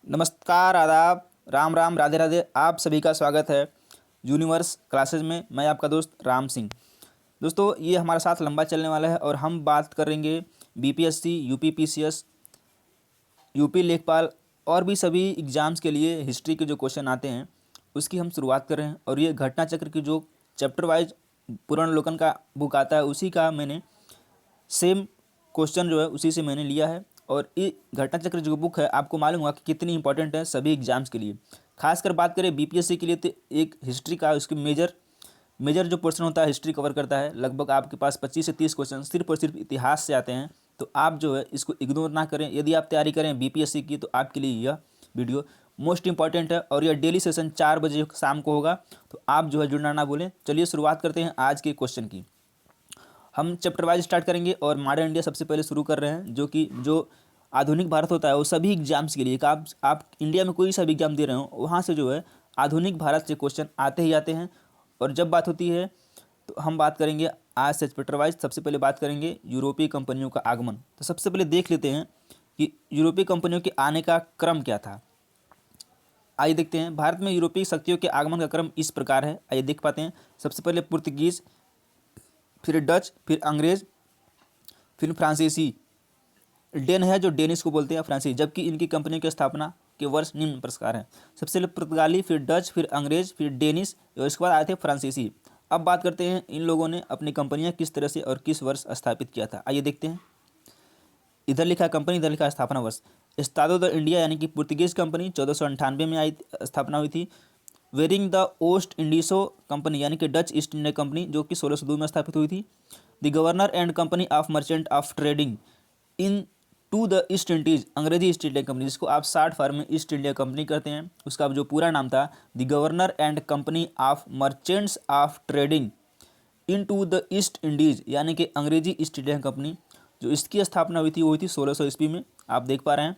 नमस्कार, आदाब, राम राम, राधे राधे। आप सभी का स्वागत है यूनिवर्स क्लासेज में। मैं आपका दोस्त राम सिंह। दोस्तों, ये हमारा साथ लंबा चलने वाला है और हम बात करेंगे बीपीएससी, यूपी पीसीएस, यूपी लेखपाल और भी सभी एग्ज़ाम्स के लिए हिस्ट्री के जो क्वेश्चन आते हैं उसकी हम शुरुआत कर रहे हैं। और ये घटना चक्र की जो चैप्टर वाइज पुनर्लोकन का बुक आता है उसी का मैंने सेम क्वेश्चन जो है उसी से मैंने लिया है। और ये घटना चक्र जो बुक है आपको मालूम होगा कि कितनी इंपॉर्टेंट है सभी एग्जाम्स के लिए। खासकर बात करें बीपीएससी के लिए तो एक हिस्ट्री का उसकी मेजर मेजर जो पोर्शन होता है हिस्ट्री कवर करता है। लगभग आपके पास 25 से 30 क्वेश्चन सिर्फ और सिर्फ इतिहास से आते हैं। तो आप जो है इसको इग्नोर ना करें। यदि आप तैयारी करें बीपीएससी की तो आपके लिए यह वीडियो मोस्ट इंपॉर्टेंट है। और यह डेली सेशन 4 बजे शाम को होगा, तो आप जो है जुड़ना ना भूलें। चलिए शुरुआत करते हैं आज के क्वेश्चन की। हम चैप्टर वाइज स्टार्ट करेंगे और मॉडर्न इंडिया सबसे पहले शुरू कर रहे हैं, जो कि जो आधुनिक भारत होता है वो सभी एग्जाम्स के लिए आप इंडिया में कोई सा भी एग्जाम दे रहे हो वहाँ से जो है आधुनिक भारत से क्वेश्चन आते ही आते हैं। और जब बात होती है तो हम बात करेंगे आज से चैप्टर वाइज। सबसे पहले बात करेंगे यूरोपीय कंपनियों का आगमन। तो सबसे पहले देख लेते हैं कि यूरोपीय कंपनियों के आने का क्रम क्या था। आइए देखते हैं। भारत में यूरोपीय शक्तियों के आगमन का क्रम इस प्रकार है, आइए देख पाते हैं। सबसे पहले पुर्तगीज, फिर डच, फिर अंग्रेज, फिर फ्रांसीसी। डेन है जो डेनिश को बोलते हैं फ्रांसीसी, जबकि इनकी कंपनी की स्थापना के वर्ष निम्न प्रकार हैं। सबसे पहले पुर्तगाली, फिर डच, फिर अंग्रेज, फिर डेनिश और इसके बाद आए थे फ्रांसीसी। अब बात करते हैं इन लोगों ने अपनी कंपनियां किस तरह से और किस वर्ष स्थापित किया था। आइए देखते हैं। इधर लिखा कंपनी, इधर लिखा स्थापना वर्ष। एस्तादो द इंडिया यानी कि पुर्तगीज कंपनी 1498 में आई, स्थापना हुई थी। वेरिंग द ओस्ट इंडिसो कंपनी यानी कि डच ईस्ट इंडिया कंपनी जो कि 1602 में स्थापित हुई थी। The governor and company of merchant of trading into the East Indies अंग्रेजी ईस्ट इंडिया कंपनी, जिसको आप शार्ट फॉर्म में ईस्ट इंडिया कंपनी करते हैं, उसका जो पूरा नाम था the governor and company of merchants of trading into the East Indies यानी कि अंग्रेजी ईस्ट इंडिया कंपनी। जो इसकी स्थापना हुई थी वो हुई थी 1600 ईस्वी में, आप देख पा रहे हैं।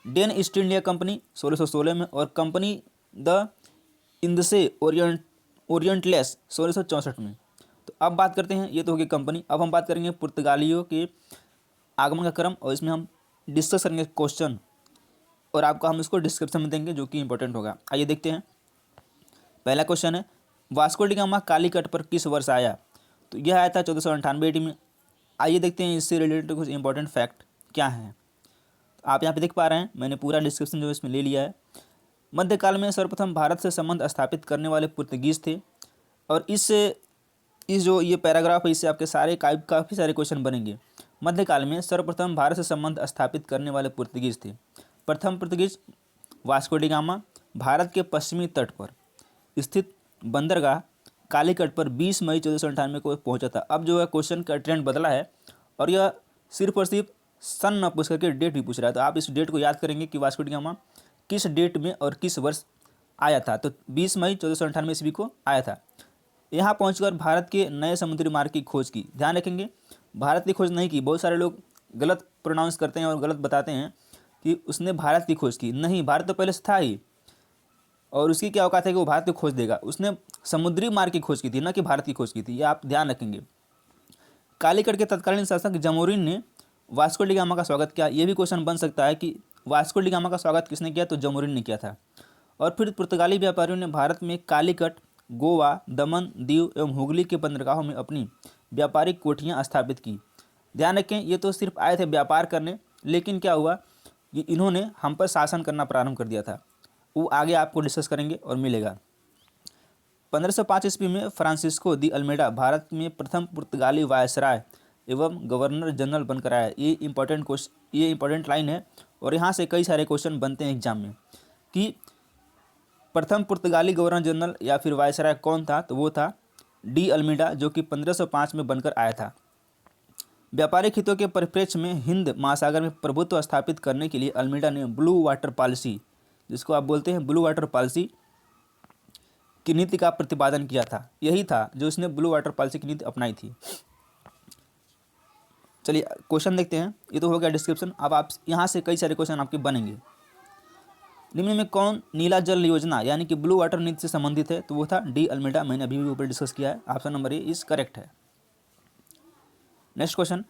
डेन ईस्ट इंडिया कंपनी 1616 में, और कंपनी द इंदसे ओरिएंटलेस 1664 में। तो अब बात करते हैं, ये तो होगी कंपनी। अब हम बात करेंगे पुर्तगालियों के आगमन का क्रम, और इसमें हम डिस्कस करेंगे क्वेश्चन और आपको हम इसको डिस्क्रिप्शन में देंगे जो कि इंपॉर्टेंट होगा। आइए देखते हैं। पहला क्वेश्चन है, वास्को डी गामा कालीकट पर किस वर्ष आया। तो यह आया था 1498 ईडी में। आइए देखते हैं इससे रिलेटेड कुछ इंपॉर्टेंट फैक्ट क्या हैं। तो आप यहाँ पे देख पा रहे हैं मैंने पूरा डिस्क्रिप्शन जो इसमें ले लिया है। मध्यकाल में सर्वप्रथम भारत से संबंध स्थापित करने वाले पुर्तगीज थे। और इस जो ये पैराग्राफ है इससे आपके सारे काफ़ी सारे क्वेश्चन बनेंगे। मध्यकाल में सर्वप्रथम भारत से संबंध स्थापित करने वाले पुर्तगीज थे। प्रथम Portuguese Vasco da gamma Bharat के पश्चिमी तट पर स्थित बंदरगाह कालीकट पर 20 मई 1498 को पहुंचा था। अब जो है क्वेश्चन का ट्रेंड बदला है और यह सिर्फ और सिर्फ सन न पूछ करके डेट भी पूछ रहा है। तो आप इस डेट को याद करेंगे कि वास्को डी गामा किस डेट में और किस वर्ष आया था। तो 20 मई 1498 ईस्वी को आया था। यहाँ पहुंचकर भारत के नए समुद्री मार्ग की खोज की। ध्यान रखेंगे, भारत की खोज नहीं की। बहुत सारे लोग गलत प्रोनाउंस करते हैं और गलत बताते हैं कि उसने भारत की खोज की। नहीं, भारत तो पहले से था ही, और उसकी क्या औकात है कि वो भारत की खोज देगा। उसने समुद्री मार्ग की खोज की थी, ना कि भारत की खोज की थी। ये आप ध्यान रखेंगे। कालीकट के तत्कालीन शासक जमोरिन ने वास्को डी गामा का स्वागत किया। ये भी क्वेश्चन बन सकता है कि वास्को डी गामा का स्वागत किसने किया, तो जमोरिन ने किया था। और फिर पुर्तगाली व्यापारियों ने भारत में कालीकट, गोवा, दमन, दीव एवं हुगली के बंदरगाहों में अपनी व्यापारिक कोठियां स्थापित की। ध्यान रखें, ये तो सिर्फ आए थे व्यापार करने, लेकिन क्या हुआ कि इन्होंने हम पर शासन करना प्रारंभ कर दिया था। वो आगे आपको डिस्कस करेंगे और मिलेगा। 1505 ईस्वी में फ्रांसिस्को दी अल्मेडा भारत में प्रथम पुर्तगाली वायसराय एवं गवर्नर जनरल बनकर आया। ये इंपॉर्टेंट लाइन है और यहाँ से कई सारे क्वेश्चन बनते हैं एग्जाम में कि प्रथम पुर्तगाली गवर्नर जनरल या फिर वायसराय कौन था। तो वो था डी अल्मीडा, जो कि 1505 में बनकर आया था। व्यापारिक हितों के परिप्रेक्ष्य में हिंद महासागर में प्रभुत्व स्थापित करने के लिए अल्मीडा ने ब्लू वाटर पॉलिसी, जिसको आप बोलते हैं ब्लू वाटर पॉलिसी की नीति का प्रतिपादन किया था। यही था जो इसने ब्लू वाटर पॉलिसी की नीति अपनाई थी। चलिए क्वेश्चन देखते हैं। ये तो हो गया डिस्क्रिप्शन। अब आप यहाँ से कई सारे क्वेश्चन आपके बनेंगे। निम्न में कौन नीला जल योजना यानी कि ब्लू वाटर नीति से संबंधित है। तो वो था डी अल्मेडा। मैंने अभी भी ऊपर डिस्कस किया है। Option number A is correct है। नेक्स्ट क्वेश्चन,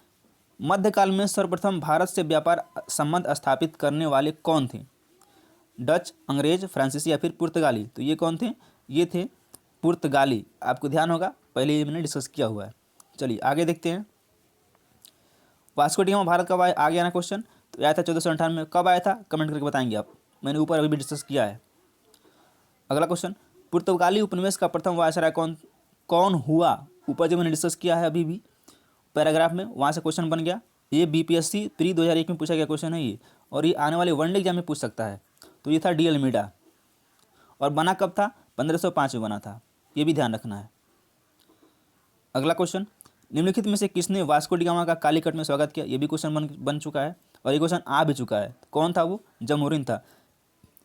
मध्यकाल में सर्वप्रथम भारत से व्यापार संबंध स्थापित करने वाले कौन थे। डच, अंग्रेज, फ्रांसीसी या फिर पुर्तगाली। तो ये कौन थे? ये थे पुर्तगाली। आपको ध्यान होगा, पहले ये मैंने डिस्कस किया हुआ है। चलिए आगे देखते हैं। वास्को डी गामा भारत कब आया? आ गया ना क्वेश्चन। तो आया था 1498 में। कब आया था? कमेंट करके बताएंगे आप, मैंने ऊपर अभी भी डिस्कस किया है। अगला क्वेश्चन, पुर्तगाली उपनिवेश का प्रथम वायसराय कौन कौन हुआ? ऊपर जो मैंने डिस्कस किया है अभी भी पैराग्राफ में, वहाँ से क्वेश्चन बन गया। ये बीपीएससी प्री 2001 में पूछा गया क्वेश्चन है ये, और ये आने वाले वनडे एग्जाम में पूछ सकता है। तो ये था डी अल्मीडा, और बना कब था? 1505 में बना था, ये भी ध्यान रखना है। अगला क्वेश्चन, निम्नलिखित में से किसने वास्को डी गामा का कालीकट में स्वागत किया? ये भी क्वेश्चन बन चुका है, और ये क्वेश्चन आ भी चुका है। कौन था वो? जमोरिन था।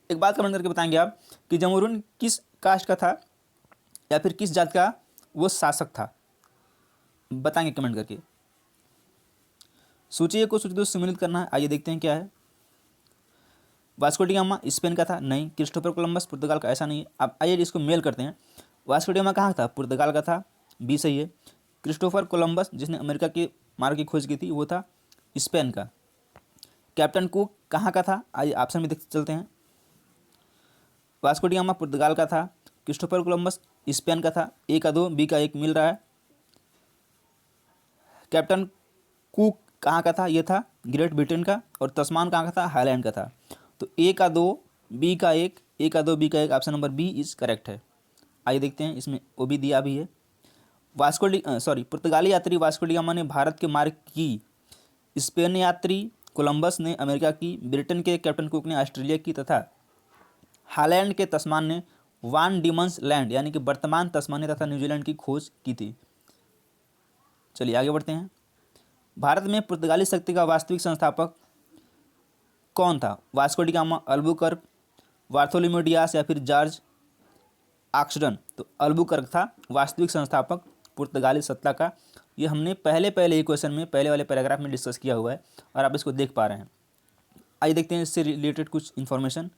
एक बात कमेंट करके बताएंगे आप कि जमोरिन किस कास्ट का था या फिर किस जात का वो शासक था? बताएंगे कमेंट करके। सूची को सूची 2 सम्मिलित करना है। आइए देखते हैं क्या है। वास्को डी गामा स्पेन का था? नहीं। क्रिस्टोफर कोलंबस पुर्तगाल का? ऐसा नहीं है। अब आइए इसको मेल करते हैं। वास्को डी गामा कहाँ था? पुर्तगाल का था, बी सही है। क्रिस्टोफर कोलंबस जिसने अमेरिका के मार्ग की खोज की थी वो था स्पेन का। कैप्टन कुक कहाँ का था? आइए ऑप्शन में देख चलते हैं। वास्को डी गामा पुर्तगाल का था, क्रिस्टोफर कोलंबस स्पेन का था। ए का 2, बी का 1 मिल रहा है। कैप्टन कुक कहाँ का था? ये था ग्रेट ब्रिटेन का। और तस्मान कहाँ का था? हाईलैंड का था। तो ए का 2, बी का 1, ए का 2, बी का 1, option number B is correct है। आइए देखते हैं, इसमें वो भी दिया भी है। पुर्तगाली यात्री वास्को डी गामा ने भारत के मार्ग की। स्पेन यात्री कोलंबस ने अमेरिका की, ब्रिटेन के कैप्टन कुक ने ऑस्ट्रेलिया की, तथा हालैंड के तस्मान ने वान डीमंस लैंड यानी कि वर्तमान तस्मानिया तथा न्यूजीलैंड की खोज की थी। चलिए आगे बढ़ते हैं। भारत में पुर्तगाली शक्ति का वास्तविक संस्थापक कौन था? Vasco da Gama, Albuquerque, Bartholomew Dias या फिर जॉर्ज ऑक्सडन? तो अल्बुकर्क था वास्तविक संस्थापक पुर्तगाली सत्ता का। ये हमने पहले ही क्वेश्चन में पहले वाले पैराग्राफ में डिस्कस किया हुआ है, और आप इसको देख पा रहे हैं। आइए देखते हैं इससे रिलेटेड कुछ इन्फॉर्मेशन।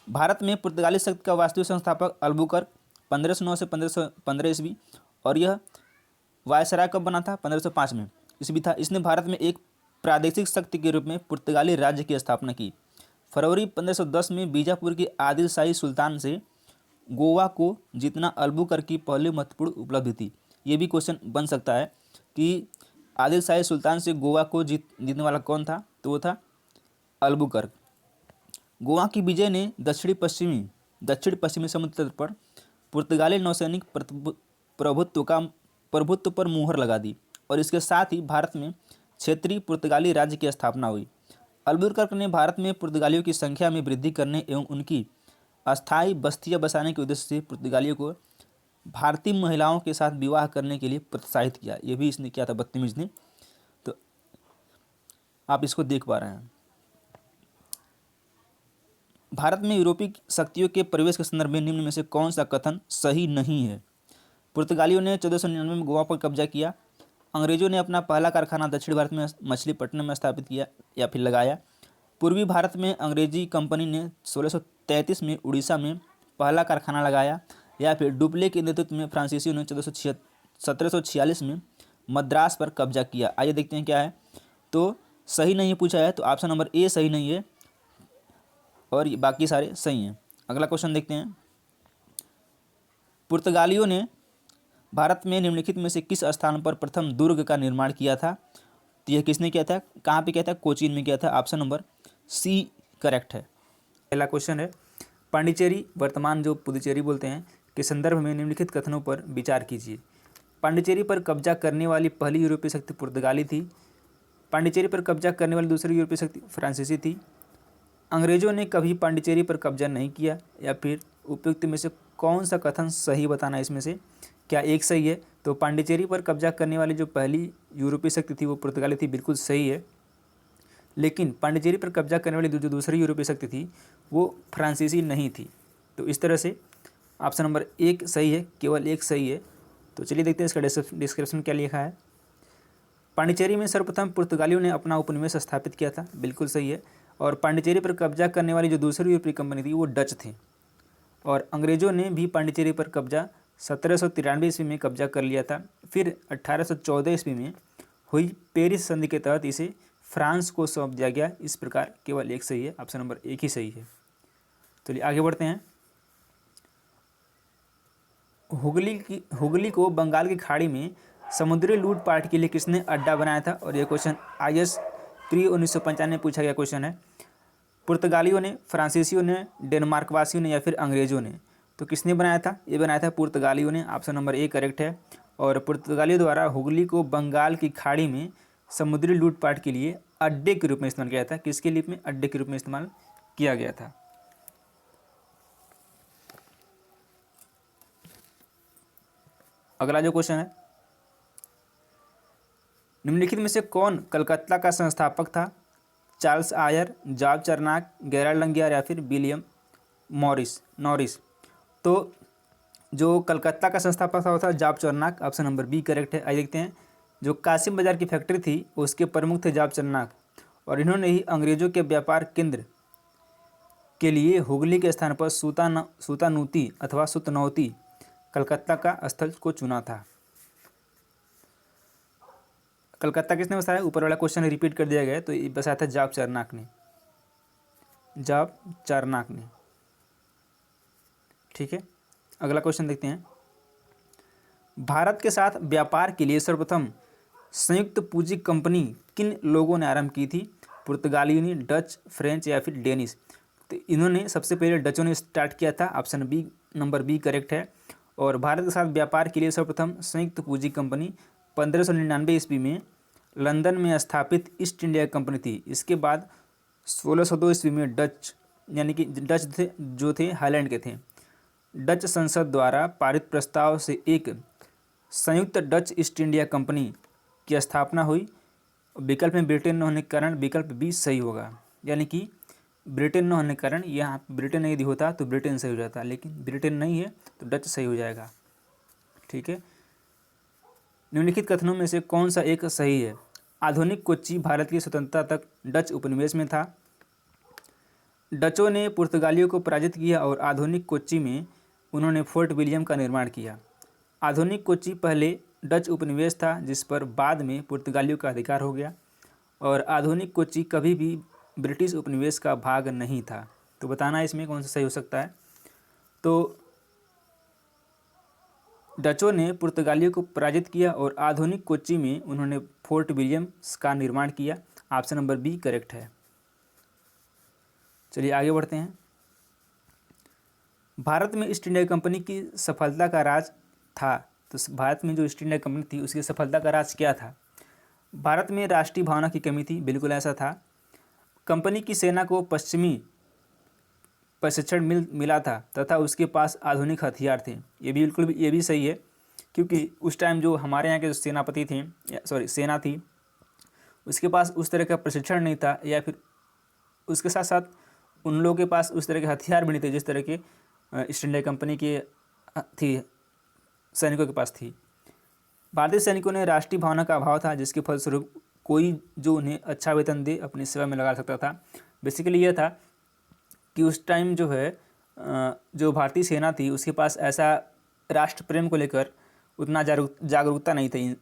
भारत में पुर्तगाली शक्ति का वास्तविक संस्थापक अल्बुकर्क 1509 से 1515 ईस्वी, और यह वायसराय कब बना था? 1505 में ईस्वी था। इसने भारत में एक प्रादेशिक शक्ति के रूप में पुर्तगाली राज्य की स्थापना की। फरवरी 1510 में बीजापुर के आदिल शाही सुल्तान से गोवा को जीतना अल्बुकर्क की पहली महत्वपूर्ण उपलब्धि थी। ये भी क्वेश्चन बन सकता है कि आदिल शाही सुल्तान से गोवा को जीतने वाला कौन था? तो वो था अल्बुकर्क। गोवा की विजय ने दक्षिण पश्चिमी समुद्र तट पर पुर्तगाली नौसैनिक प्रभुत्व पर मुहर लगा दी, और इसके साथ ही भारत में क्षेत्रीय पुर्तगाली राज्य की स्थापना हुई। अल्बुकर्क ने भारत में पुर्तगालियों की संख्या में वृद्धि करने एवं उनकी अस्थायी बस्तियां बसाने के उद्देश्य से पुर्तगालियों को भारतीय महिलाओं के साथ विवाह करने के लिए प्रोत्साहित किया। ये भी इसने किया था, बदतमीज ने। तो आप इसको देख पा रहे हैं। भारत में यूरोपीय शक्तियों के प्रवेश के संदर्भ में निम्न में से कौन सा कथन सही नहीं है? पुर्तगालियों ने 1499 में गोवा पर कब्जा किया। अंग्रेजों ने अपना पहला कारखाना दक्षिण भारत में मछलीपट्टनम में स्थापित किया या फिर लगाया। पूर्वी भारत में अंग्रेजी कंपनी ने 1633 में उड़ीसा में पहला कारखाना लगाया। या फिर डुप्ले के नेतृत्व में फ्रांसीसियों ने 1746 में मद्रास पर कब्जा किया। आइए देखते हैं क्या है। तो सही नहीं पूछा है, तो ऑप्शन नंबर ए सही नहीं है, और बाकी सारे सही हैं। अगला क्वेश्चन देखते हैं। पुर्तगालियों ने भारत में निम्नलिखित में से किस स्थान पर प्रथम दुर्ग का निर्माण किया था? तो यह किसने किया था? कहाँ पे किया था? कोचीन में किया था। ऑप्शन नंबर सी करेक्ट है। पहला क्वेश्चन है, पांडिचेरी वर्तमान जो पुदुचेरी बोलते हैं के संदर्भ में निम्नलिखित कथनों पर विचार कीजिए। पांडिचेरी पर कब्जा करने वाली पहली यूरोपीय शक्ति पुर्तगाली थी। पांडिचेरी पर कब्जा करने वाली दूसरी यूरोपीय शक्ति फ्रांसीसी थी। अंग्रेजों ने कभी पांडिचेरी पर कब्जा नहीं किया। या फिर उपयुक्त में से कौन सा कथन सही बताना है इसमें से? क्या एक सही है? तो पांडिचेरी पर कब्जा करने वाली जो पहली यूरोपीय शक्ति थी वो पुर्तगाली थी, बिल्कुल सही है। लेकिन पांडिचेरी पर कब्जा करने वाली जो दूसरी यूरोपीय शक्ति थी वो फ्रांसीसी नहीं थी। तो इस तरह से ऑप्शन नंबर 1 सही है, केवल 1 सही है। तो चलिए देखते हैं इसका डिस्क्रिप्शन क्या लिखा है। पांडिचेरी में सर्वप्रथम पुर्तगालियों ने अपना उपनिवेश स्थापित किया था, बिल्कुल सही है। और पांडिचेरी पर कब्जा करने वाली जो दूसरी यूरोपीय कंपनी थी वो डच थी। और अंग्रेजों ने भी पांडिचेरी पर कब्जा 1793 ईस्वी में कब्जा कर लिया था। फिर 1814 ईस्वी में हुई पेरिस संधि के तहत इसे फ्रांस को सौंप दिया गया। इस प्रकार केवल 1 सही है, ऑप्शन नंबर 1 ही सही है। चलिए आगे बढ़ते हैं। हुगली को बंगाल की खाड़ी में समुद्री लूटपाट के लिए किसने अड्डा बनाया था? और ये क्वेश्चन IAS प्री 1995 में पूछा गया क्वेश्चन है। पुर्तगालियों ने, फ्रांसीसियों ने, डेनमार्क वासियों ने या फिर अंग्रेजों ने? तो किसने बनाया था? ये बनाया था पुर्तगालियों ने। ऑप्शन नंबर ए करेक्ट है। और पुर्तगालियों द्वारा हुगली को बंगाल की खाड़ी में समुद्री लूटपाट के लिए अड्डे के रूप में इस्तेमाल किया था। किसके लिए में? अड्डे के रूप में इस्तेमाल किया गया था। अगला जो क्वेश्चन है, निम्नलिखित में से कौन कलकत्ता का संस्थापक था? चार्ल्स आयर, जॉर्ज चर्नाक, गेराल्ड लंगियर या फिर विलियम नॉरिस? तो जो कलकत्ता का संस्थापक था वो था George Charnock. Option number B correct है। आइए देखते हैं। जो कासिम बाजार की फैक्ट्री थी उसके प्रमुख थे जॉर्ज चर्नाक, और इन्होंने ही अंग्रेजों के व्यापार केंद्र के लिए हुगली के स्थान पर सूतानूती अथवा सुतनौती कलकत्ता का स्थल को चुना था। कलकत्ता किसने बसाया? ऊपर वाला क्वेश्चन रिपीट कर दिया गया है, तो ये बसाया था जॉर्ज चर्नाक ने। ठीक है, अगला क्वेश्चन देखते हैं। भारत के साथ व्यापार के लिए सर्वप्रथम संयुक्त पूंजी कंपनी किन लोगों ने आरंभ की थी? पुर्तगालियों ने, डच, फ्रेंच या फिर डेनिश? तो इन्होंने सबसे पहले डचों ने स्टार्ट किया था। Option B number B correct है। और भारत के साथ व्यापार के लिए सर्वप्रथम संयुक्त पूंजी कंपनी 1599 ईस्वी में लंदन में स्थापित ईस्ट इंडिया कंपनी थी। इसके बाद 1602 ईस्वी में डच, यानी कि डच थे जो थे हाईलैंड के थे, डच संसद द्वारा पारित प्रस्ताव से एक संयुक्त डच ईस्ट इंडिया कंपनी की स्थापना हुई। विकल्प में ब्रिटेन न होने के कारण विकल्प बी सही होगा, यानी कि ब्रिटेन न होने के कारण यहाँ ब्रिटेन यदि होता तो ब्रिटेन सही हो जाता, लेकिन ब्रिटेन नहीं है तो डच सही हो जाएगा। ठीक है, निम्नलिखित कथनों में से कौन सा एक सही है? आधुनिक कोच्चि भारत की स्वतंत्रता तक डच उपनिवेश में था। डचों ने पुर्तगालियों को पराजित किया और आधुनिक कोच्चि में उन्होंने फोर्ट विलियम का निर्माण किया। आधुनिक कोच्चि पहले डच उपनिवेश था जिस पर बाद में पुर्तगालियों का अधिकार हो गया, और आधुनिक कोच्चि कभी भी ब्रिटिश उपनिवेश का भाग नहीं था। तो बताना इसमें कौन सा सही हो सकता है? तो डचों ने पुर्तगालियों को पराजित किया और आधुनिक कोच्चि में उन्होंने फोर्ट विलियम्स का निर्माण किया। ऑप्शन नंबर बी करेक्ट है। चलिए आगे बढ़ते हैं। भारत में ईस्ट इंडिया कंपनी की सफलता का राज था। तो भारत में जो ईस्ट इंडिया कंपनी थी उसकी सफलता का राज क्या था? भारत में राष्ट्रीय भावना की कमी थी, बिल्कुल ऐसा था। कंपनी की सेना को पश्चिमी प्रशिक्षण मिला था तथा उसके पास आधुनिक हथियार थे। ये भी सही है, क्योंकि उस टाइम जो हमारे यहाँ के जो सेनापति थे, सेना थी, उसके पास उस तरह का प्रशिक्षण नहीं था, या फिर उसके साथ साथ उन लोगों के पास उस तरह के हथियार भी नहीं थे जिस तरह के ईस्ट इंडिया कंपनी के थी सैनिकों के पास थी। भारतीय सैनिकों ने राष्ट्रीय भावना का अभाव था, जिसके फलस्वरूप कोई जो उन्हें अच्छा वेतन दे अपनी सेवा में लगा सकता था। बेसिकली यह था कि उस टाइम जो है जो भारतीय सेना थी उसके पास ऐसा राष्ट्र प्रेम को लेकर उतना जागरूकता नहीं थी,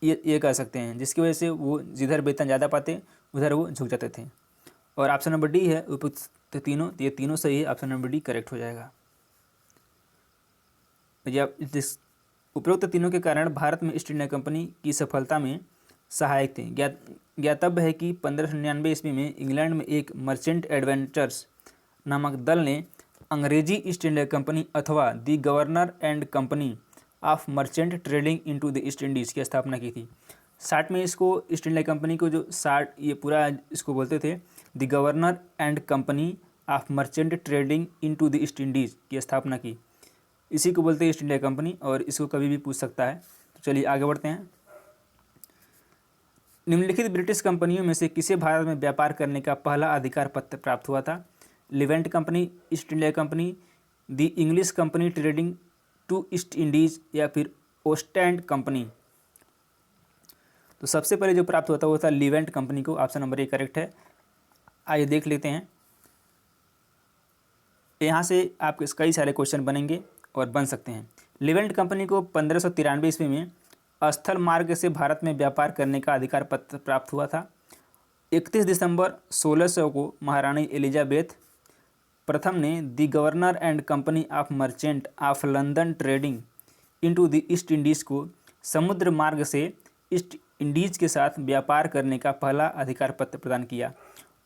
ये कह सकते हैं, जिसकी वजह से वो जिधर वेतन ज़्यादा पाते उधर वो झुक जाते थे। और ऑप्शन नंबर डी है उपयुक्त तीनों, ये तीनों सही है। ऑप्शन नंबर डी करेक्ट हो जाएगा। जिस उपरोक्त तीनों के कारण भारत में ईस्ट इंडिया कंपनी की सफलता में सहायक थे। ज्ञातव्य है कि 1599 ईस्वी में इंग्लैंड में एक मर्चेंट एडवेंचर्स नामक दल ने अंग्रेजी ईस्ट इंडिया कंपनी अथवा the governor and company of merchant trading into the East Indies की स्थापना की थी। 60 में इसको ईस्ट इंडिया कंपनी को जो 60 ये पूरा इसको बोलते थे the governor and company of merchant trading into the East Indies की स्थापना की। इसी को बोलते हैं ईस्ट इंडिया कंपनी, और इसको कभी भी पूछ सकता है। तो चलिए आगे बढ़ते हैं। निम्नलिखित ब्रिटिश कंपनियों में से किसे भारत में व्यापार करने का पहला अधिकार पत्र प्राप्त हुआ था? Levant company, East India company, the English company trading to East Indies या फिर ओस्टेंड कंपनी? तो सबसे पहले जो प्राप्त हुआ था वो था लिवेंट कंपनी को। ऑप्शन नंबर ए करेक्ट है। आइए देख लेते हैं। यहाँ से आपके कई सारे क्वेश्चन बनेंगे और बन सकते हैं। लिवेंट कंपनी को 1593 ईस्वी में स्थल मार्ग से भारत में व्यापार करने का अधिकार पत्र प्राप्त हुआ था। 31 दिसंबर 1600 को महारानी एलिजाबेथ प्रथम ने the governor and company of merchant of London trading into the East Indies को समुद्र मार्ग से ईस्ट इंडीज़ के साथ व्यापार करने का पहला अधिकार पत्र प्रदान किया।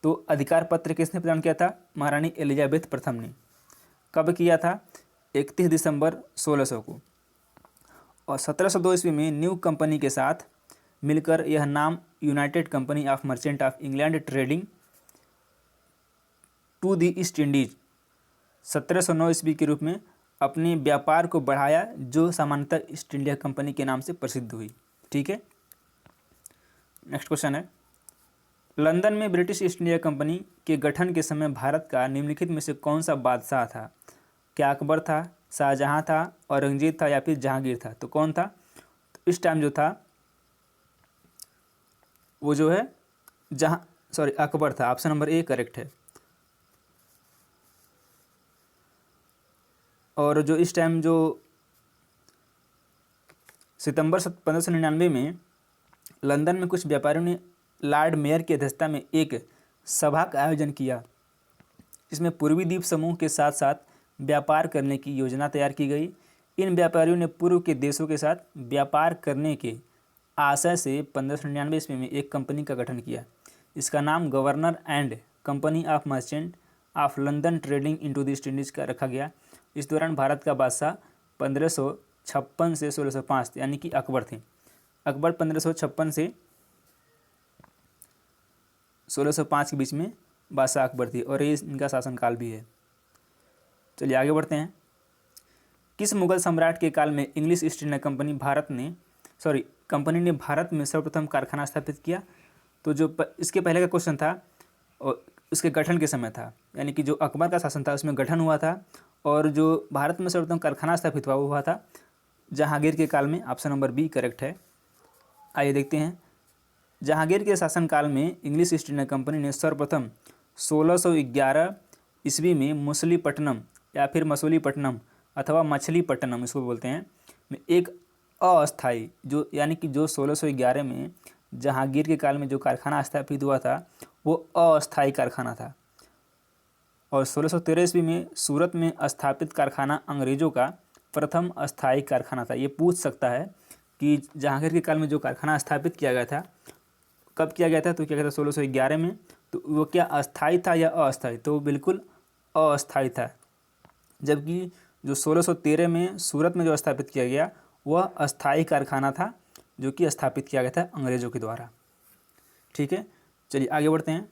तो अधिकार पत्र किसने प्रदान किया था? महारानी एलिजाबेथ प्रथम ने। कब किया था? 31 दिसंबर 1600 को। और 1702 ईस्वी में न्यू कंपनी के साथ मिलकर यह नाम United company of merchant of England trading to the East Indies 1709 ईस्वी के रूप में अपने व्यापार को बढ़ाया, जो सामान्यतः ईस्ट इंडिया कंपनी के नाम से प्रसिद्ध हुई। ठीक है, नेक्स्ट क्वेश्चन है, लंदन में ब्रिटिश ईस्ट इंडिया कंपनी के गठन के समय भारत का निम्नलिखित में से कौन सा बादशाह था? क्या अकबर था, शाहजहां था, औरंगजेब था या फिर जहांगीर था? तो कौन था? तो इस टाइम जो था वो जो है अकबर था। ऑप्शन नंबर ए करेक्ट है। और जो इस टाइम जो सितंबर 1599 में लंदन में कुछ व्यापारियों ने लॉर्ड मेयर की अध्यक्षता में एक सभा का आयोजन किया। इसमें पूर्वी द्वीप समूह के साथ साथ व्यापार करने की योजना तैयार की गई। इन व्यापारियों ने पूर्व के देशों के साथ व्यापार करने के आशय से 1599 ईस्वी में एक कंपनी का गठन किया। इसका नाम governor and company of merchant of London trading into the East Indies का रखा गया। इस दौरान भारत का बादशाह 1556 से 1605 यानी कि अकबर थे। अकबर 1556 से 1605 के बीच में बादशाह अकबर थी और ये इनका शासनकाल भी है। चलिए आगे बढ़ते हैं। किस मुगल सम्राट के काल में इंग्लिश ईस्ट इंडिया कंपनी ने भारत में सर्वप्रथम कारखाना स्थापित किया? तो जो इसके पहले का क्वेश्चन था और उसके गठन के समय था, यानी कि जो अकबर का शासन था उसमें गठन हुआ था, और जो भारत में सर्वप्रथम कारखाना स्थापित हुआ था जहांगीर के काल में। ऑप्शन नंबर बी करेक्ट है। आइए देखते हैं, जहांगीर के शासनकाल में इंग्लिश ईस्ट इंडिया कंपनी ने सर्वप्रथम 1611 ईस्वी में मुसलीपट्टनम या फिर मसूलीपट्टनम अथवा मछलीपट्टनम इसको बोलते हैं में एक अस्थाई यानी कि जो 1611 में जहांगीर के काल में जो कारखाना स्थापित हुआ था वो अस्थाई कारखाना था। और 1613 ईस्वी में सूरत में स्थापित कारखाना अंग्रेजों का प्रथम अस्थाई कारखाना था। ये पूछ सकता है कि जहांगीर के काल में जो कारखाना स्थापित किया गया था कब किया गया था? तो क्या गया था 1611 में। तो वो क्या अस्थाई था या अस्थाई? तो बिल्कुल अस्थाई था। जबकि जो 1613 में सूरत में जो स्थापित किया गया वह अस्थाई कारखाना था जो कि स्थापित किया गया था अंग्रेजों के द्वारा। ठीक है, चलिए आगे बढ़ते हैं।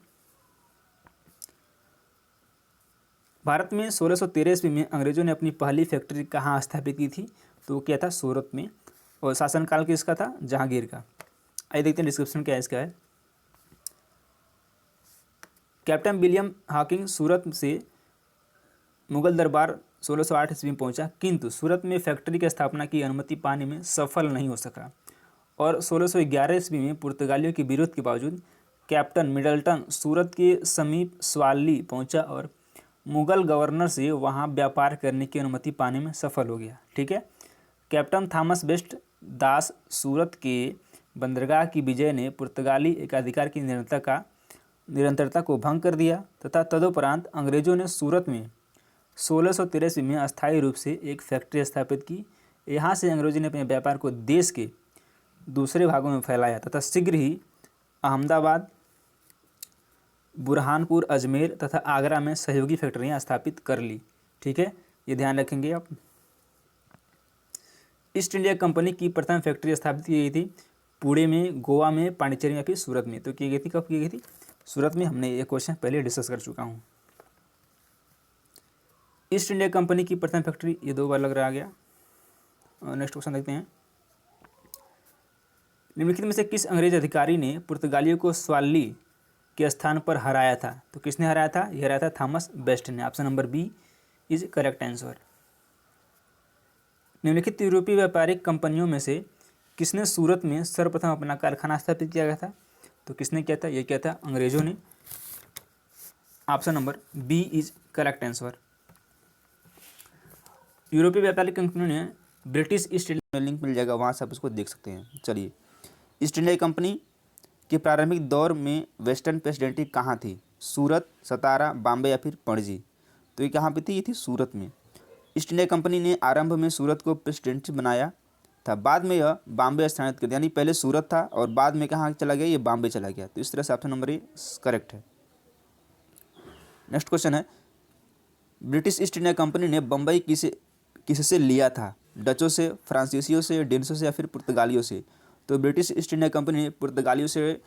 भारत में 1613 ईस्वी में अंग्रेजों ने अपनी पहली फैक्ट्री कहाँ स्थापित की थी? तो वो क्या था? सूरत में। और शासनकाल किसका था? जहांगीर का। आइए देखते हैं डिस्क्रिप्शन क्या इसका है। कैप्टन विलियम हॉकिंग सूरत से मुगल दरबार 1608 ईस्वी में पहुंचा, किंतु सूरत में फैक्ट्री की स्थापना की अनुमति पाने में सफल नहीं हो सका। और 1611 ईस्वी में पुर्तगालियों के विरोध के बावजूद कैप्टन मिडल्टन सूरत के समीप स्वाली पहुंचा और मुगल गवर्नर से वहां व्यापार करने की अनुमति पाने में सफल हो गया। ठीक है, कैप्टन थॉमस बेस्ट दास सूरत के बंदरगाह की विजय ने पुर्तगाली एकाधिकार की निरंतरता को भंग कर दिया तथा तदुपरांत अंग्रेजों ने सूरत में 1613 ईस्वी में अस्थायी रूप से एक फैक्ट्री स्थापित की। यहाँ से अंग्रेजों ने अपने व्यापार को देश के दूसरे भागों में फैलाया तथा शीघ्र ही अहमदाबाद, बुरहानपुर, अजमेर तथा आगरा में सहयोगी फैक्ट्रियाँ स्थापित कर ली। ठीक है, ये ध्यान रखेंगे आप। ईस्ट इंडिया कंपनी की प्रथम फैक्ट्री स्थापित की गई थी पुणे में, गोवा में, पांडिचेरी में, फिर सूरत में। तो की गई थी, कब की गई थी? सूरत में। हमने ये क्वेश्चन पहले डिस्कस कर चुका हूँ। ईस्ट इंडिया कंपनी की प्रथम फैक्ट्री, ये 2 बार लग रहा गया। और नेक्स्ट क्वेश्चन देखते हैं। निम्नलिखित में से किस अंग्रेज अधिकारी ने पुर्तगालियों को स्वाली के स्थान पर हराया था? तो किसने हराया था? यह हराया था थॉमस बेस्ट ने। Option number B is correct answer. निम्नलिखित यूरोपीय व्यापारिक कंपनियों में से किसने सूरत में सर्वप्रथम अपना कारखाना स्थापित किया गया था? तो किसने किया था? यह किया था अंग्रेजों ने। Option number B is correct answer. यूरोपीय व्यापारिक कंपनियों ने ब्रिटिश ईस्ट इंडिया, लिंक मिल जाएगा, वहाँ से आप उसको देख सकते हैं। चलिए, ईस्ट इंडिया कंपनी के प्रारंभिक दौर में वेस्टर्न प्रेसिडेंसी कहाँ थी? सूरत, सतारा, बॉम्बे या फिर पणजी? तो ये कहाँ पे थी? ये थी सूरत में। ईस्ट इंडिया कंपनी ने आरंभ में सूरत को प्रेसिडेंसी बनाया था, बाद में यह बॉम्बे स्थानांतरित कर दिया, यानी पहले सूरत था और बाद में कहाँ चला गया? ये बॉम्बे चला गया। तो इस तरह से ऑप्शन नंबर ए करेक्ट है। नेक्स्ट क्वेश्चन है, ब्रिटिश ईस्ट इंडिया कंपनी ने बम्बई किससे लिया था? डचों से, फ्रांसीसियों से, डेनिशों से या फिर पुर्तगालियों से? तो ब्रिटिश ईस्ट इंडिया कंपनी ने पुर्तगालियों से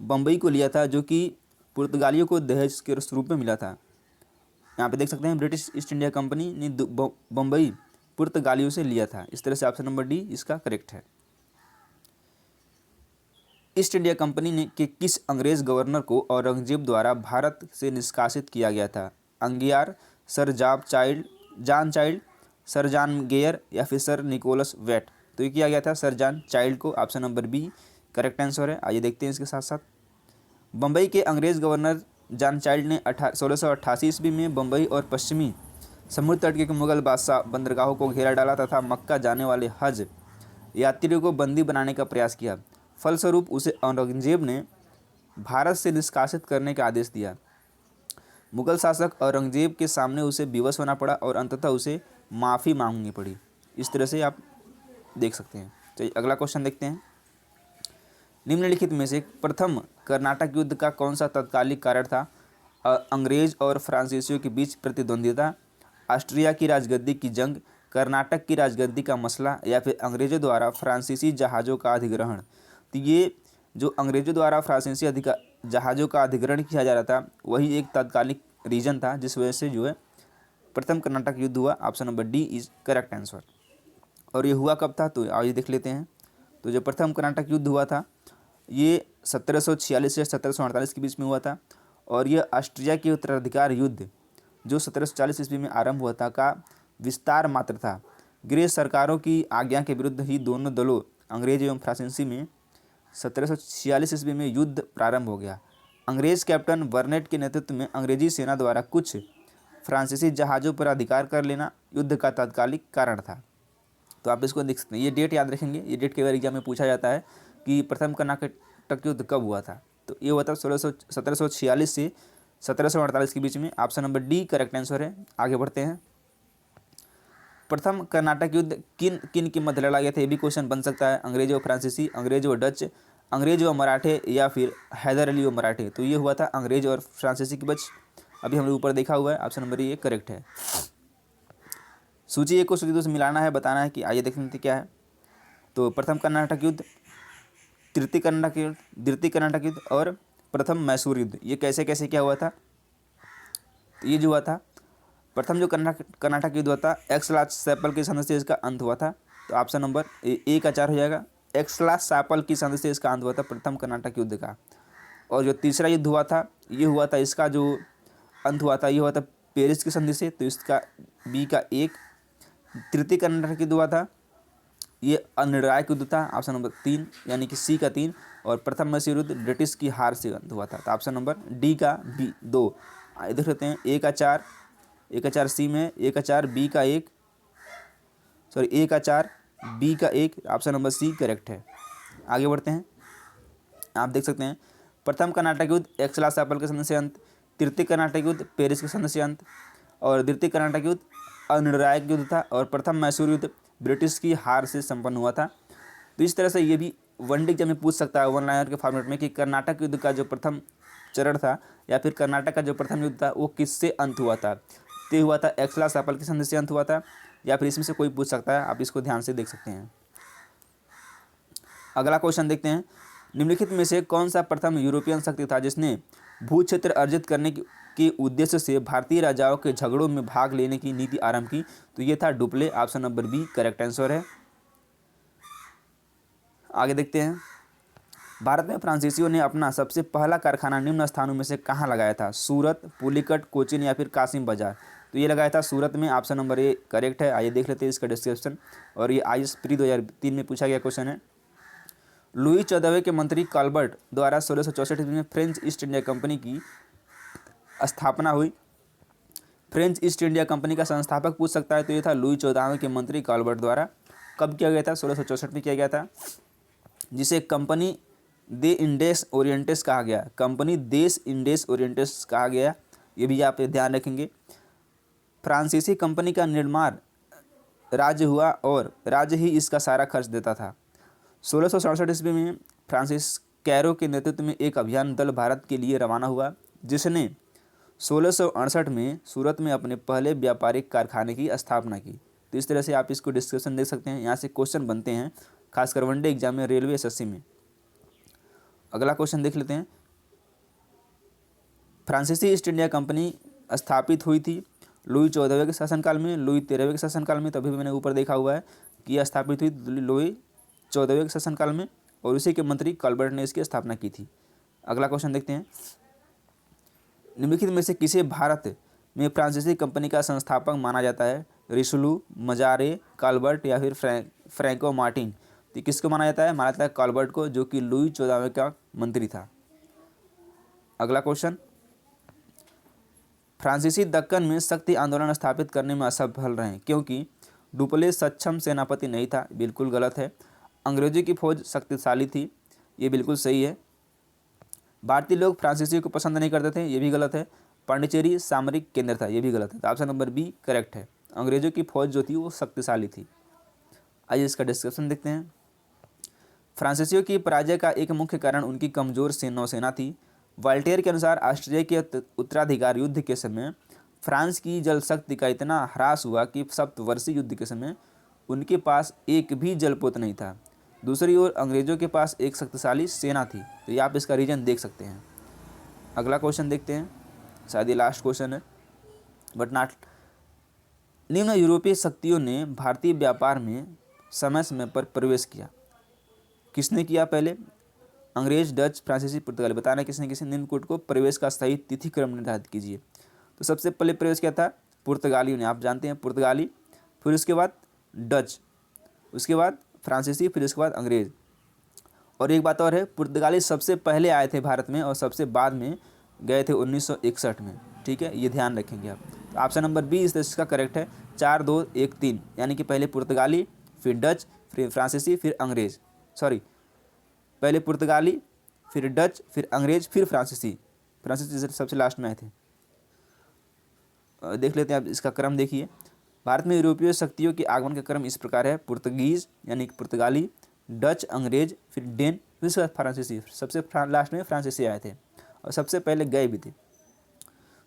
बम्बई को लिया था, जो कि पुर्तगालियों को दहेज के रूप में मिला था। यहाँ पे देख सकते हैं ब्रिटिश ईस्ट इंडिया कंपनी ने बम्बई पुर्तगालियों से लिया था। इस तरह से ऑप्शन नंबर डी इसका करेक्ट है। ईस्ट इंडिया कंपनी ने के किस अंग्रेज गवर्नर को औरंगजेब द्वारा भारत से निष्कासित किया गया था? अंगियार, sir John child, sir John gear या फिर सर निकोलस वेट? तो ये किया गया था सर जॉन चाइल्ड को। Option number B correct answer है। आइए देखते हैं इसके साथ साथ, बम्बई के अंग्रेज गवर्नर जॉन चाइल्ड ने 1688 ईस्वी में बम्बई और पश्चिमी समुद्र तट के मुगल बादशाह बंदरगाहों को घेरा डाला तथा मक्का जाने वाले हज यात्रियों को बंदी बनाने का प्रयास किया। फलस्वरूप उसे औरंगजेब ने भारत से निष्कासित करने का आदेश दिया। मुगल शासक औरंगजेब के सामने उसे विवश होना पड़ा और अंततः उसे माफ़ी मांगनी पड़ी। इस तरह से आप देख सकते हैं। चलिए अगला क्वेश्चन देखते हैं। निम्नलिखित में से प्रथम कर्नाटक युद्ध का कौन सा तत्कालिक कारण था? अंग्रेज और फ्रांसीसियों के बीच प्रतिद्वंद्विता, ऑस्ट्रिया की राजगद्दी की जंग, कर्नाटक की राजगद्दी का मसला या फिर अंग्रेजों द्वारा फ्रांसीसी जहाज़ों का अधिग्रहण? तो ये जो अंग्रेजों द्वारा फ्रांसीसी जहाज़ों का अधिग्रहण किया जा रहा था, वही एक तात्कालिक रीजन था जिस वजह से जो है प्रथम कर्नाटक युद्ध हुआ। Option number D is correct answer. और ये हुआ कब था? तो आइए देख लेते हैं। तो जो प्रथम कर्नाटक युद्ध हुआ था ये 1746 से 1748 के बीच में हुआ था, और यह ऑस्ट्रिया के उत्तराधिकार युद्ध जो 1740 ईस्वी में आरंभ हुआ था का विस्तार मात्र था। अंग्रेज सरकारों की आज्ञा के विरुद्ध ही दोनों दलों अंग्रेज एवं फ्रांसीसी में 1746 ईस्वी में युद्ध प्रारंभ हो गया। अंग्रेज कैप्टन बर्नेट के नेतृत्व में अंग्रेजी सेना द्वारा कुछ फ्रांसीसी जहाज़ों पर अधिकार कर लेना युद्ध का तात्कालिक कारण था। तो आप इसको देख सकते हैं, ये डेट याद रखेंगे, ये डेट कई बार एग्जाम में पूछा जाता है कि प्रथम कर्नाटक युद्ध कब हुआ था। तो ये हुआ था 1746 से 1748 के बीच में। Option number D correct answer है। आगे बढ़ते हैं। प्रथम कर्नाटक युद्ध किन किन के मध्य लड़ा गया था? ये भी क्वेश्चन बन सकता है। अंग्रेज व फ्रांसीसी, अंग्रेज व डच, अंग्रेज व मराठे या फिर हैदर अली व मराठे? तो ये हुआ था अंग्रेज और फ्रांसीसी के बीच। अभी हमने ऊपर देखा हुआ है। ऑप्शन नंबर ये करेक्ट है। सूची एक को सूची दो से मिलाना है, बताना है कि आइए देखते हैं क्या है। तो प्रथम कर्नाटक युद्ध, तृतीय कर्नाटक युद्ध और प्रथम मैसूर युद्ध, ये कैसे कैसे क्या हुआ था? तो ये जो हुआ था प्रथम जो कर्नाटक युद्ध हुआ था, एक्सलाचैपल की संधि से इसका अंत हुआ था। तो ऑप्शन नंबर ए का 4 हो जाएगा। एक्सलाचैपल की संधि से इसका अंत हुआ था प्रथम कर्नाटक युद्ध का। और जो तीसरा युद्ध हुआ था, ये हुआ था, इसका जो अंत हुआ था ये हुआ था पेरिस की संधि से, तो इसका बी का 1। तृतीय कर्नाटक युद्ध हुआ था, ये अनिर्णायक युद्ध था। ऑप्शन नंबर 3 यानी कि सी का 3। और प्रथम मैसूर युद्ध ब्रिटिश की हार से अंत हुआ था। तो ऑप्शन नंबर डी का बी 2। आइए देख लेते हैं। ए का 4 सी में, ए का 4 बी का 1, सॉरी ए का 4 बी का 1। ऑप्शन नंबर सी करेक्ट है। आगे बढ़ते हैं। आप देख सकते हैं प्रथम कर्नाटक युद्ध एक्सलाचैपल के संधि से अंत, तृतीय कर्नाटक युद्ध पेरिस के संधि से अंत, और द्वितीय कर्नाटक युद्ध अनिर्णायक युद्ध था, और प्रथम मैसूर युद्ध ब्रिटिश की हार से संपन्न हुआ था। तो इस तरह से ये भी वनडे एग्जाम में पूछ सकता है वन लाइनर के फॉर्मेट में कि कर्नाटक युद्ध का जो प्रथम चरण था या फिर कर्नाटक का जो प्रथम युद्ध था वो किससे अंत हुआ था? तो ये हुआ था एक्सलाचैपल की संधि से अंत हुआ था, या फिर इसमें से कोई पूछ सकता है। आप इसको ध्यान से देख सकते हैं। अगला क्वेश्चन देखते हैं। निम्नलिखित में से कौन सा प्रथम यूरोपियन शक्ति था जिसने भू क्षेत्र अर्जित करने के उद्देश्य से भारतीय राजाओं के झगड़ों में भाग लेने की नीति आरंभ की? तो ये था Dupleix. Option number B correct answer है। आगे देखते हैं। भारत में फ्रांसीसियों ने अपना सबसे पहला कारखाना निम्न स्थानों में से कहाँ लगाया था? सूरत, पुलिकट, कोचीन या फिर कासिम बाजार? तो ये लगाया था सूरत में। ऑप्शन नंबर ए करेक्ट है। आइए देख लेते हैं इसका डिस्क्रिप्शन। और ये IAS प्री 2003 में पूछा गया क्वेश्चन है। लुई 14वें के मंत्री कॉलबर्ट द्वारा 1664 में फ्रेंच ईस्ट इंडिया कंपनी की स्थापना हुई। फ्रेंच ईस्ट इंडिया कंपनी का संस्थापक पूछ सकता है, तो ये था लुई 14वें के मंत्री कॉलबर्ट द्वारा। कब किया गया था? 1664 में किया गया था, जिसे कंपनी दे इंडेस ओरिएंटेस कहा गया। कंपनी देश इंडेस ओरिएंटेस कहा गया। ये भी आप ध्यान रखेंगे। फ्रांसीसी कंपनी का निर्माण राज्य हुआ और राज्य ही इसका सारा खर्च देता था। 1667 ईस्वी में फ्रांसिस कैरो के नेतृत्व में एक अभियान दल भारत के लिए रवाना हुआ, जिसने 1668 में सूरत में अपने पहले व्यापारिक कारखाने की स्थापना की। तो इस तरह से आप इसको डिस्क्रिप्शन देख सकते हैं, यहाँ से क्वेश्चन बनते हैं खासकर वनडे एग्जाम में, रेलवे एसएससी में। अगला क्वेश्चन देख लेते हैं। फ्रांसीसी ईस्ट इंडिया कंपनी स्थापित हुई थी लुई 14वें के शासनकाल में, लुई 13वें के शासनकाल में। तभी मैंने ऊपर देखा हुआ है कि यह स्थापित हुई लुई 14वें के शासनकाल में और उसी के मंत्री कॉलबर्ट ने इसकी स्थापना की थी। अगला क्वेश्चन देखते हैं। निम्नलिखित में से किसे भारत में फ्रांसीसी कंपनी का संस्थापक माना जाता है? रिशलू, मजारे, कॉलबर्ट या फिर फ्रैंको मार्टिन। तो किसको माना जाता है? माना जाता है कॉलबर्ट को, जो कि लुई 14वें का मंत्री था। अगला क्वेश्चन। फ्रांसीसी दक्कन में शक्ति आंदोलन स्थापित करने में असफल रहे क्योंकि डुप्लेस सक्षम सेनापति नहीं था। बिल्कुल गलत है। अंग्रेजों की फौज शक्तिशाली थी। ये बिल्कुल सही है। भारतीय लोग फ्रांसीसी को पसंद नहीं करते थे। ये भी गलत है। पांडिचेरी सामरिक केंद्र था। ये भी गलत है। तो ऑप्शन नंबर बी करेक्ट है। अंग्रेजों की फौज जो थी वो शक्तिशाली थी। आइए इसका डिस्क्रिप्शन देखते हैं। फ्रांसीसियों की पराजय का एक मुख्य कारण उनकी कमजोर नौसेना थी। वॉल्टेयर के अनुसार ऑस्ट्रिया के उत्तराधिकार युद्ध के समय फ्रांस की जल शक्ति का इतना ह्रास हुआ कि सप्तवर्षीय युद्ध के समय उनके पास एक भी जलपोत नहीं था। दूसरी ओर अंग्रेजों के पास एक शक्तिशाली सेना थी। तो ये आप इसका रीजन देख सकते हैं। अगला क्वेश्चन देखते हैं, शायद ये लास्ट क्वेश्चन है बट नॉट। निम्न यूरोपीय शक्तियों ने भारतीय व्यापार में समय समय पर प्रवेश किया। किसने किया? पहले अंग्रेज, डच, फ्रांसीसी, पुर्तगाली। बताना किसने किसने। निम्न कूट को प्रवेश का सही तिथि क्रम निर्धारित कीजिए। तो सबसे पहले प्रवेश किया था पुर्तगालियों ने, आप जानते हैं पुर्तगाली, फिर उसके बाद डच, उसके बाद फ्रांसीसी, फिर उसके बाद अंग्रेज। और एक बात और है, पुर्तगाली सबसे पहले आए थे भारत में और सबसे बाद में गए थे 1961 में। ठीक है, ये ध्यान रखेंगे आप। तो ऑप्शन नंबर बी इस इसका करेक्ट है। 4 2 1 3, यानी कि पहले पुर्तगाली, फिर डच, फिर फ्रांसीसी, फिर अंग्रेज। सॉरी, पहले पुर्तगाली, फिर डच, फिर अंग्रेज, फिर फ्रांसीसी। फ्रांसीसी सबसे लास्ट में आए थे। देख लेते हैं आप इसका क्रम देखिए। भारत में यूरोपीय शक्तियों के आगमन का क्रम इस प्रकार है। पुर्तगीज यानी कि पुर्तगाली, डच, अंग्रेज, फिर डेन, फिर फ्रांसीसी। सबसे लास्ट में फ्रांसीसी आए थे और सबसे पहले गए भी थे।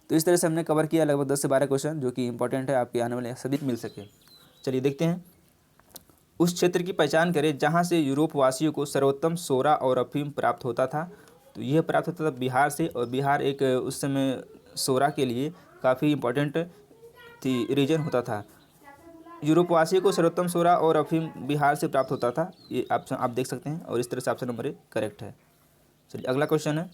तो इस तरह से हमने कवर किया लगभग 10 से 12 क्वेश्चन, जो कि इंपॉर्टेंट है आपके आने वाले सभी मिल सके। चलिए देखते हैं। उस क्षेत्र की पहचान करें जहां से यूरोप वासियों को सर्वोत्तम सोरा और अफीम प्राप्त होता था। तो यह प्राप्त होता था बिहार से, और बिहार एक उस समय सोरा के लिए काफ़ी इम्पोर्टेंट थी, रीजन होता था। यूरोप वासियों को सर्वोत्तम सोरा और अफीम बिहार से प्राप्त होता था। ये आप देख सकते हैं, और इस तरह से ऑप्शन नंबर 1 करेक्ट है। चलिए अगला क्वेश्चन है।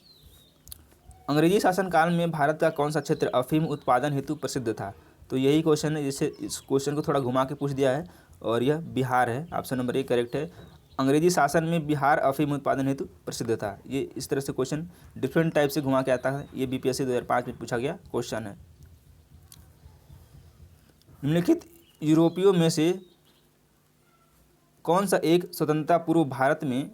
अंग्रेजी शासनकाल में भारत का कौन सा क्षेत्र अफीम उत्पादन हेतु प्रसिद्ध था? तो यही क्वेश्चन है, जिसे इस क्वेश्चन को थोड़ा घुमा के पूछ दिया है, और यह बिहार है। ऑप्शन नंबर 1 करेक्ट है। अंग्रेजी शासन में बिहार अफीम उत्पादन हेतु प्रसिद्ध था। ये इस तरह से क्वेश्चन डिफरेंट टाइप से घुमा के आता है। ये बीपीएससी 2005 में पूछा गया क्वेश्चन है। निम्नलिखित यूरोपियों में से कौन सा एक स्वतंत्रता पूर्व भारत में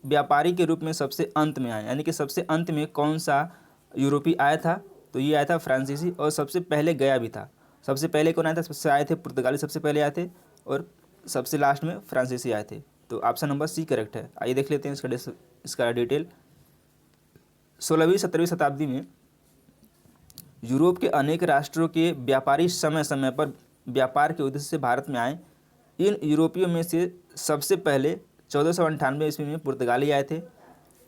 व्यापारी के रूप में सबसे अंत में आया? यानी कि सबसे अंत में कौन सा यूरोपी आया था? तो ये आया था फ्रांसीसी, और सबसे पहले गया भी था। सबसे पहले कौन आया था? सबसे आए थे पुर्तगाली, सबसे पहले आए थे, और सबसे लास्ट में फ्रांसीसी आए थे। तो ऑप्शन नंबर सी करेक्ट है। आइए देख लेते हैं इसका डिटेल। 16वीं 17वीं शताब्दी में यूरोप के अनेक राष्ट्रों के व्यापारी समय समय पर व्यापार के उद्देश्य से भारत में आए। इन यूरोपियों में से सबसे पहले 1498 ईस्वी में पुर्तगाली आए थे,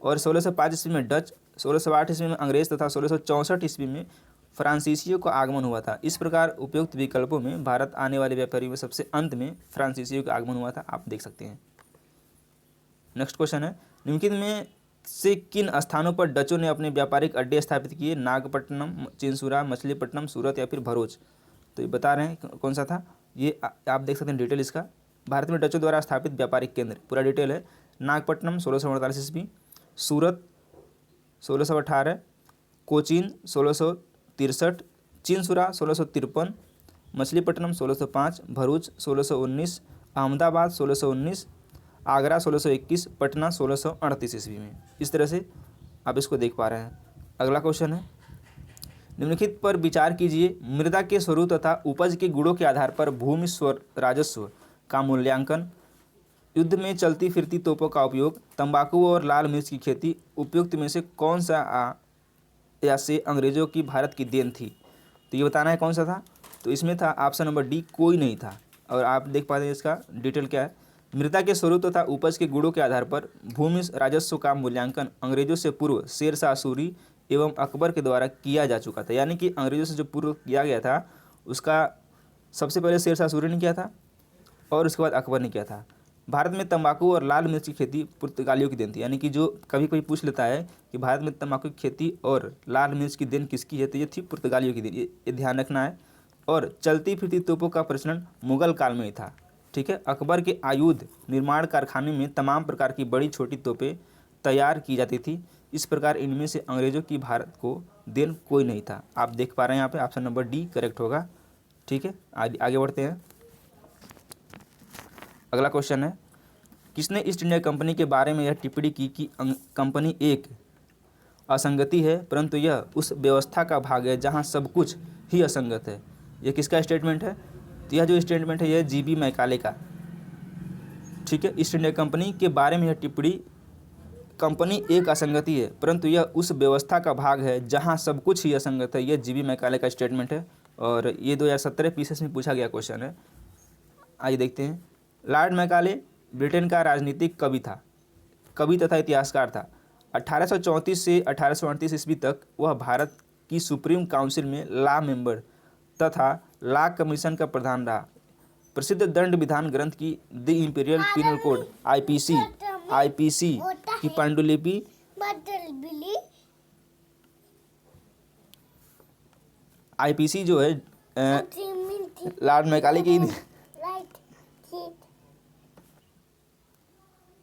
और 1605 ईस्वी में डच, 1608 ईस्वी में अंग्रेज तथा 1664 ईस्वी में फ्रांसीसियों का आगमन हुआ था। इस प्रकार उपयुक्त विकल्पों में भारत आने वाले व्यापारियों में सबसे अंत में फ्रांसीसियों का आगमन हुआ था, आप देख सकते हैं। नेक्स्ट क्वेश्चन है। निम्नलिखित में से किन स्थानों पर डचों ने अपने व्यापारिक अड्डे स्थापित किए? नागपट्टनम, चिंसुरा, मछलीपट्टनम, सूरत या फिर भरूच। तो ये बता रहे हैं कौन सा था। ये आप देख सकते हैं डिटेल इसका। भारत में डचों द्वारा स्थापित व्यापारिक केंद्र पूरा डिटेल है। नागपट्टनम 1648 ईस्वी, सूरत 1618, कोचीन 1663, चिंसुरा 1653, मछलीपट्टनम 1605, भरूच 1619, अहमदाबाद 1619, आगरा 1621, पटना 1638 ईस्वी में। इस तरह से आप इसको देख पा रहे हैं। अगला क्वेश्चन है। निम्नलिखित पर विचार कीजिए। मृदा के स्वरूप तथा उपज के गुणों के आधार पर भूमि राजस्व का मूल्यांकन, युद्ध में चलती फिरती तोपों का उपयोग, तंबाकू और लाल मिर्च की खेती, उपयुक्त में से कौन सा या से अंग्रेजों की भारत की देन थी। तो ये बताना है कौन सा था। तो इसमें था ऑप्शन नंबर डी, कोई नहीं था। और आप देख पाते हैं इसका डिटेल क्या है। मृदा के स्वरूप तथा उपज के गुणों के आधार पर भूमि राजस्व का मूल्यांकन अंग्रेजों से पूर्व शेरशाह सूरी एवं अकबर के द्वारा किया जा चुका था। यानी कि अंग्रेजों से जो पूर्व किया गया था उसका सबसे पहले शेरशाह सूरी ने किया था और उसके बाद अकबर ने किया था। भारत में तंबाकू और लाल मिर्च की खेती पुर्तगालियों की देन थी। यानी कि जो कभी कभी पूछ लेता है कि भारत में तंबाकू की खेती और लाल मिर्च की देन किसकी है, तो ये थी पुर्तगालियों की देन, ये ध्यान रखना है। और चलती फिरती तोपों का प्रचलन मुगल काल में ही था। ठीक है, अकबर के आयुध निर्माण कारखाने में तमाम प्रकार की बड़ी छोटी तोपें तैयार की जाती थी। इस प्रकार इनमें से अंग्रेजों की भारत को देन कोई नहीं था। आप देख पा रहे हैं यहाँ पे ऑप्शन नंबर डी करेक्ट होगा। ठीक है, आगे बढ़ते हैं। अगला क्वेश्चन है, किसने ईस्ट इंडिया कंपनी के बारे में यह टिप्पणी की कि कंपनी एक असंगति है परंतु यह उस व्यवस्था का भाग है जहां सब कुछ ही असंगत है। यह किसका स्टेटमेंट है। तो यह जो स्टेटमेंट है यह जीबी मैकाले का। ठीक है, ईस्ट इंडिया कंपनी के बारे में यह टिप्पणी, कंपनी एक असंगति है परंतु यह उस व्यवस्था का भाग है जहां सब कुछ ही असंगत है, यह जीबी मैकाले का स्टेटमेंट है। और ये 2017 पीसीएस में पूछा गया क्वेश्चन है। आइए देखते हैं। लॉर्ड मैकाले ब्रिटेन का राजनीतिक कवि तथा इतिहासकार था। 1834 से 1838 ईस्वी तक वह भारत की सुप्रीम काउंसिल में लॉ मेंबर तथा लॉ कमीशन का प्रधान रहा। प्रसिद्ध दंड विधान ग्रंथ की the imperial penal code IPC की पांडुलिपि आईपीसी जो है लॉर्ड मैकाले की